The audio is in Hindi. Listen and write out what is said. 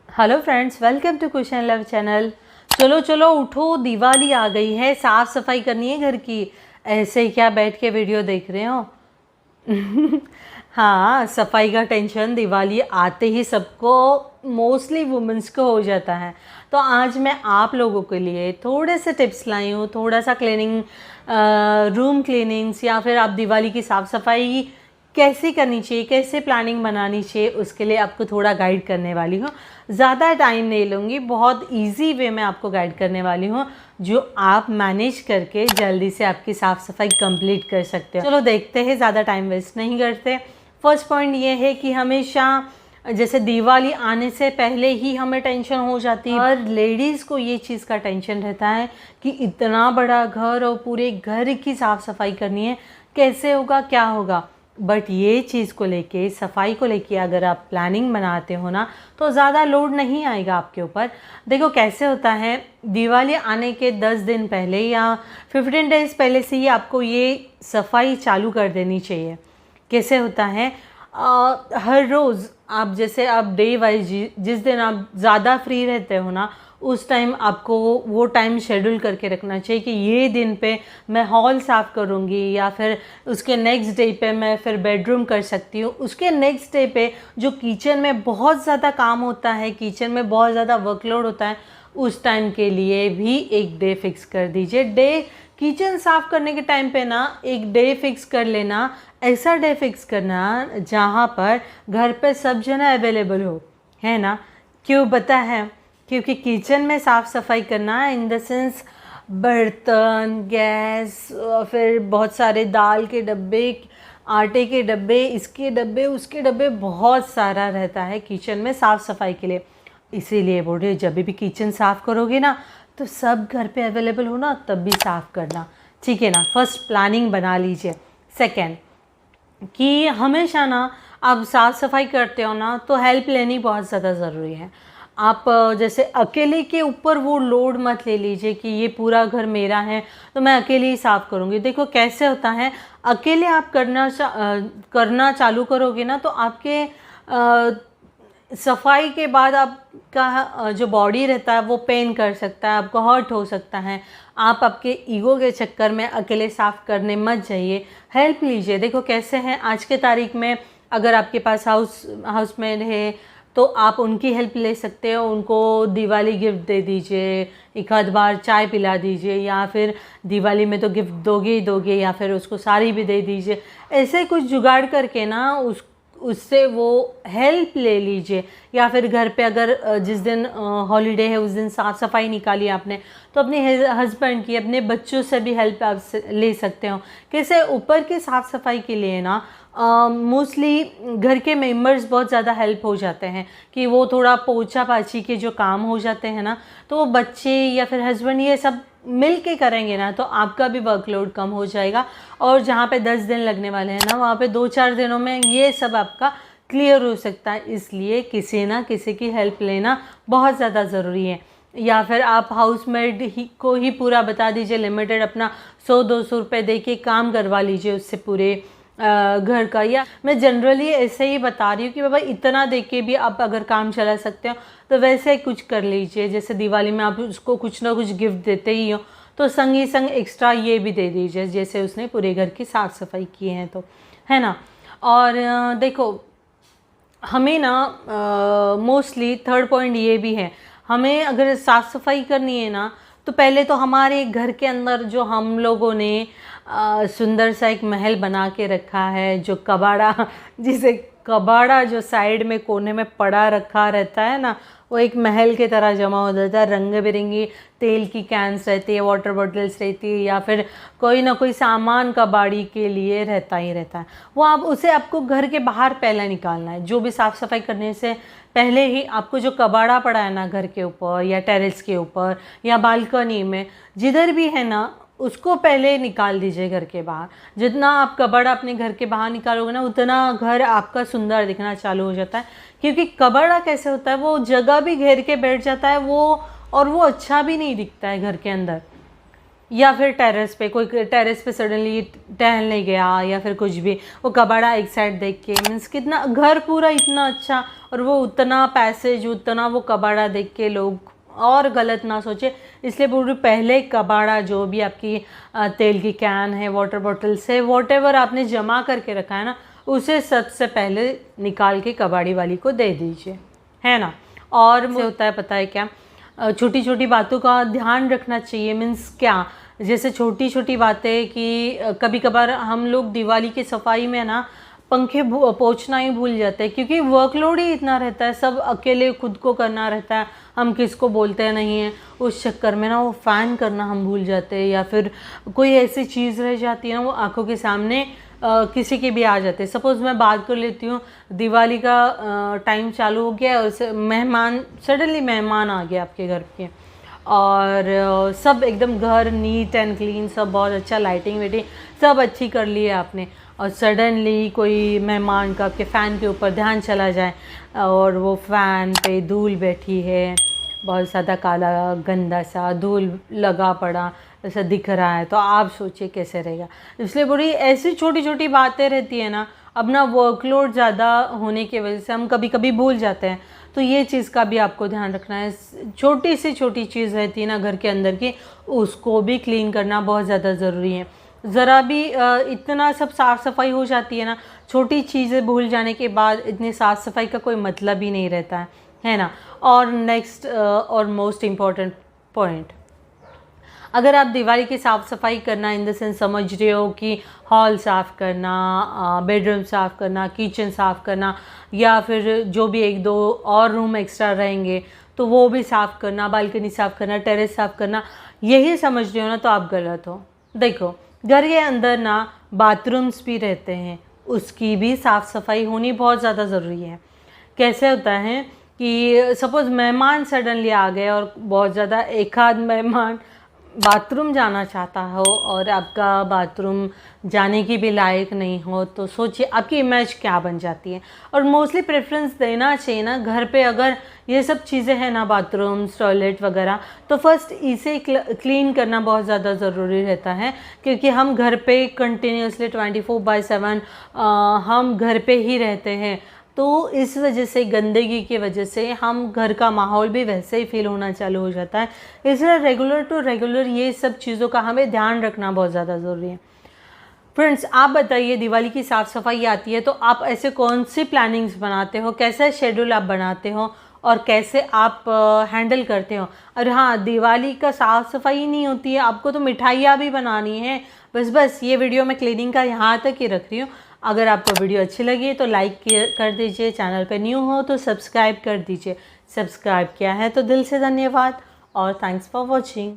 हेलो फ्रेंड्स, वेलकम टू कुशन लव चैनल। चलो चलो उठो, दिवाली आ गई है, साफ सफाई करनी है घर की। ऐसे ही क्या बैठ के वीडियो देख रहे हो? हाँ, सफाई का टेंशन दिवाली आते ही सबको, मोस्टली वुमेंस को हो जाता है। तो आज मैं आप लोगों के लिए थोड़े से टिप्स लाई हूँ, थोड़ा सा क्लीनिंग, रूम क्लीनिंग्स, या फिर आप दिवाली की साफ़ सफाई कैसे करनी चाहिए, कैसे प्लानिंग बनानी चाहिए, उसके लिए आपको थोड़ा गाइड करने वाली हूँ। ज़्यादा टाइम नहीं लूँगी, बहुत इजी वे में आपको गाइड करने वाली हूँ जो आप मैनेज करके जल्दी से आपकी साफ़ सफाई कंप्लीट कर सकते हो। चलो देखते हैं, ज़्यादा टाइम वेस्ट नहीं करते। फर्स्ट पॉइंट ये है कि हमेशा जैसे दिवाली आने से पहले ही हमें टेंशन हो जाती है, और लेडीज़ को ये चीज़ का टेंशन रहता है कि इतना बड़ा घर और पूरे घर की साफ़ सफाई करनी है, कैसे होगा, क्या होगा। बट ये चीज़ को लेके, सफाई को लेके अगर आप प्लानिंग बनाते हो ना, तो ज़्यादा लोड नहीं आएगा आपके ऊपर। देखो कैसे होता है, दिवाली आने के 10 दिन पहले या 15 डेज़ पहले से ही आपको ये सफाई चालू कर देनी चाहिए। कैसे होता है, हर रोज़ आप जैसे आप डे वाइज जिस दिन आप ज़्यादा फ्री रहते हो ना, उस टाइम आपको वो टाइम शेड्यूल करके रखना चाहिए कि ये दिन पे मैं हॉल साफ़ करूँगी, या फिर उसके नेक्स्ट डे पे मैं फिर बेडरूम कर सकती हूँ। उसके नेक्स्ट डे पे जो किचन में बहुत ज़्यादा काम होता है, किचन में बहुत ज़्यादा वर्कलोड होता है, उस टाइम के लिए भी एक डे फिक्स कर दीजिए। डे किचन साफ़ करने के टाइम पे ना एक डे फिक्स कर लेना, ऐसा डे फिक्स करना जहाँ पर घर पे सब जना अवेलेबल हो, है ना। क्यों पता है? क्योंकि किचन में साफ़ सफाई करना इन द सेंस बर्तन, गैस, फिर बहुत सारे दाल के डब्बे, आटे के डब्बे, इसके डब्बे, उसके डब्बे, बहुत सारा रहता है किचन में साफ़ सफाई के लिए। इसीलिए बोल रही हूँ, जब भी किचन साफ़ करोगे ना, तो सब घर पे अवेलेबल हो ना, तब भी साफ़ करना, ठीक है ना। फर्स्ट प्लानिंग बना लीजिए। सेकेंड कि हमेशा ना आप साफ़ सफाई करते हो ना, तो हेल्प लेनी बहुत ज़्यादा ज़रूरी है। आप जैसे अकेले के ऊपर वो लोड मत ले लीजिए कि ये पूरा घर मेरा है तो मैं अकेले ही साफ़ करूँगी। देखो कैसे होता है, अकेले आप करना चालू करोगे ना, तो आपके सफाई के बाद आपका जो बॉडी रहता है वो पेन कर सकता है, आपको हर्ट हो सकता है। आप आपके ईगो के चक्कर में अकेले साफ़ करने मत जाइए, हेल्प लीजिए। देखो कैसे हैं आज के तारीख में, अगर आपके पास हाउसमेड है तो आप उनकी हेल्प ले सकते हो। उनको दिवाली गिफ्ट दे दीजिए, एक आध बार चाय पिला दीजिए, या फिर दिवाली में तो गिफ्ट दोगे ही दोगे, या फिर उसको साड़ी भी दे दीजिए। ऐसे कुछ जुगाड़ करके ना उससे वो हेल्प ले लीजिए। या फिर घर पे अगर जिस दिन हॉलीडे है उस दिन साफ़ सफाई निकाली आपने, तो अपने हस्बैंड की, अपने बच्चों से भी हेल्प आप ले सकते हो। कैसे ऊपर की साफ़ सफाई के लिए ना मोस्टली घर के मेंबर्स बहुत ज़्यादा हेल्प हो जाते हैं कि वो थोड़ा पोछा पाछी के जो काम हो जाते हैं ना, तो वो बच्चे या फिर हस्बैंड ये सब मिल के करेंगे ना, तो आपका भी वर्कलोड कम हो जाएगा। और जहाँ पे 10 दिन लगने वाले हैं ना, वहाँ पे 2-4 दिनों में ये सब आपका क्लियर हो सकता है। इसलिए किसी ना किसी की हेल्प लेना बहुत ज़्यादा ज़रूरी है। या फिर आप हाउसमेड को ही पूरा बता दीजिए, लिमिटेड अपना 100-200 रुपये दे के काम करवा लीजिए उससे पूरे घर का। या मैं जनरली ऐसे ही बता रही हूँ कि बाबा इतना दे के भी आप अगर काम चला सकते हो तो वैसे कुछ कर लीजिए। जैसे दिवाली में आप उसको कुछ ना कुछ गिफ्ट देते ही हो, तो संग ही संग एक्स्ट्रा ये भी दे दीजिए, जैसे उसने पूरे घर की साफ़ सफाई की है तो, है ना। और देखो हमें ना मोस्टली थर्ड पॉइंट ये भी है, हमें अगर साफ़ सफाई करनी है ना, तो पहले तो हमारे घर के अंदर जो हम लोगों ने सुंदर सा एक महल बना के रखा है, जो कबाड़ा, जिसे कबाड़ा जो साइड में कोने में पड़ा रखा रहता है ना, वो एक महल के तरह जमा हो जाता है। रंग बिरंगी तेल की कैंस रहती है, वाटर बॉटल्स रहती है, या फिर कोई ना कोई सामान कबाड़ी के लिए रहता ही रहता है। वो आप उसे आपको घर के बाहर पहले निकालना है। जो भी साफ़ सफाई करने से पहले ही आपको जो कबाड़ा पड़ा है ना घर के ऊपर या टेरेस के ऊपर या बालकनी में, जिधर भी है ना, उसको पहले निकाल दीजिए घर के बाहर। जितना आप कबाड़ा अपने घर के बाहर निकालोगे ना, उतना घर आपका सुंदर दिखना चालू हो जाता है। क्योंकि कबाड़ा कैसे होता है, वो जगह भी घेर के बैठ जाता है वो, और वो अच्छा भी नहीं दिखता है घर के अंदर। या फिर टेरेस पे, कोई टेरेस पे सडनली टहलने गया या फिर कुछ भी, वो कबाड़ा एक साइड देख के, मीन्स कितना घर पूरा इतना अच्छा और वो उतना पैसेज, उतना वो कबाड़ा देख के लोग और गलत ना सोचे, इसलिए पूरी पहले कबाड़ा जो भी आपकी तेल की कैन है, वाटर बॉटल्स है, वॉटेवर आपने जमा करके रखा है ना, उसे सबसे पहले निकाल के कबाड़ी वाली को दे दीजिए, है ना। और मुझे होता है पता है क्या, छोटी छोटी बातों का ध्यान रखना चाहिए। मीन्स क्या, जैसे छोटी छोटी बातें कि कभी कभार हम लोग दिवाली की सफाई में ना पंखे पोंछना ही भूल जाते हैं, क्योंकि वर्कलोड ही इतना रहता है, सब अकेले खुद को करना रहता है, हम किसको बोलते नहीं हैं, उस चक्कर में ना वो फ़ैन करना हम भूल जाते हैं, या फिर कोई ऐसी चीज़ रह जाती है ना वो आंखों के सामने किसी के भी आ जाते हैं। सपोज़ मैं बात कर लेती हूँ, दिवाली का टाइम चालू हो गया और सडनली मेहमान आ गया आपके घर के, और सब एकदम घर नीट एंड क्लीन, सब बहुत अच्छा, लाइटिंग वेटिंग सब अच्छी कर ली है आपने, और सडनली कोई मेहमान का आपके फ़ैन के ऊपर ध्यान चला जाए और वो फ़ैन पे धूल बैठी है, बहुत ज़्यादा काला गंदा सा धूल लगा पड़ा ऐसा दिख रहा है, तो आप सोचिए कैसे रहेगा। इसलिए बुरी ऐसी छोटी छोटी बातें रहती है ना, अपना वर्कलोड ज़्यादा होने की वजह से हम कभी कभी भूल जाते हैं, तो ये चीज़ का भी आपको ध्यान रखना है। छोटी से छोटी चीज़ रहती है ना घर के अंदर की, उसको भी क्लीन करना बहुत ज़्यादा ज़रूरी है। ज़रा भी इतना सब साफ़ सफाई हो जाती है ना, छोटी चीज़ें भूल जाने के बाद इतनी साफ़ सफाई का कोई मतलब ही नहीं रहता है ना। और नेक्स्ट और मोस्ट इम्पॉर्टेंट पॉइंट, अगर आप दिवाली की साफ़ सफाई करना इन द सेंस समझ रहे हो कि हॉल साफ़ करना, बेडरूम साफ़ करना, किचन साफ़ करना, या फिर जो भी एक दो और रूम एक्स्ट्रा रहेंगे तो वो भी साफ़ करना, बालकनी साफ़ करना, टेरेस साफ़ करना, यही समझ रहे हो ना, तो आप गलत हो। देखो, घर के अंदर ना बाथरूम्स भी रहते हैं, उसकी भी साफ़ सफाई होनी बहुत ज़्यादा ज़रूरी है। कैसे होता है कि सपोज़ मेहमान सडनली आ गए और बहुत ज़्यादा एक आध मेहमान बाथरूम जाना चाहता हो और आपका बाथरूम जाने की भी लायक नहीं हो, तो सोचिए आपकी इमेज क्या बन जाती है। और मोस्टली प्रेफरेंस देना चाहिए ना घर पे, अगर ये सब चीज़ें हैं ना, बाथरूम्स, टॉयलेट वगैरह, तो फर्स्ट इसे क्लीन करना बहुत ज़्यादा ज़रूरी रहता है, क्योंकि हम घर पे कंटिन्यूसली 24/7 हम घर पे ही रहते हैं, तो इस वजह से, गंदगी की वजह से हम घर का माहौल भी वैसे ही फील होना चालू हो जाता है। इसलिए रेगुलर टू रेगुलर ये सब चीज़ों का हमें ध्यान रखना बहुत ज़्यादा ज़रूरी है। फ्रेंड्स, आप बताइए, दिवाली की साफ़ सफाई आती है तो आप ऐसे कौन सी प्लानिंग्स बनाते हो, कैसा शेड्यूल आप बनाते हो और कैसे आप हैंडल करते हो। और हाँ, दिवाली का साफ़ सफाई नहीं होती है, आपको तो मिठाइयाँ भी बनानी है। बस ये वीडियो मैं क्लीनिंग का यहाँ तक ही रख रही हूँ। अगर आपको वीडियो अच्छी लगी तो लाइक कर दीजिए, चैनल पे न्यू हो तो सब्सक्राइब कर दीजिए। सब्सक्राइब किया है तो दिल से धन्यवाद और थैंक्स फॉर वॉचिंग।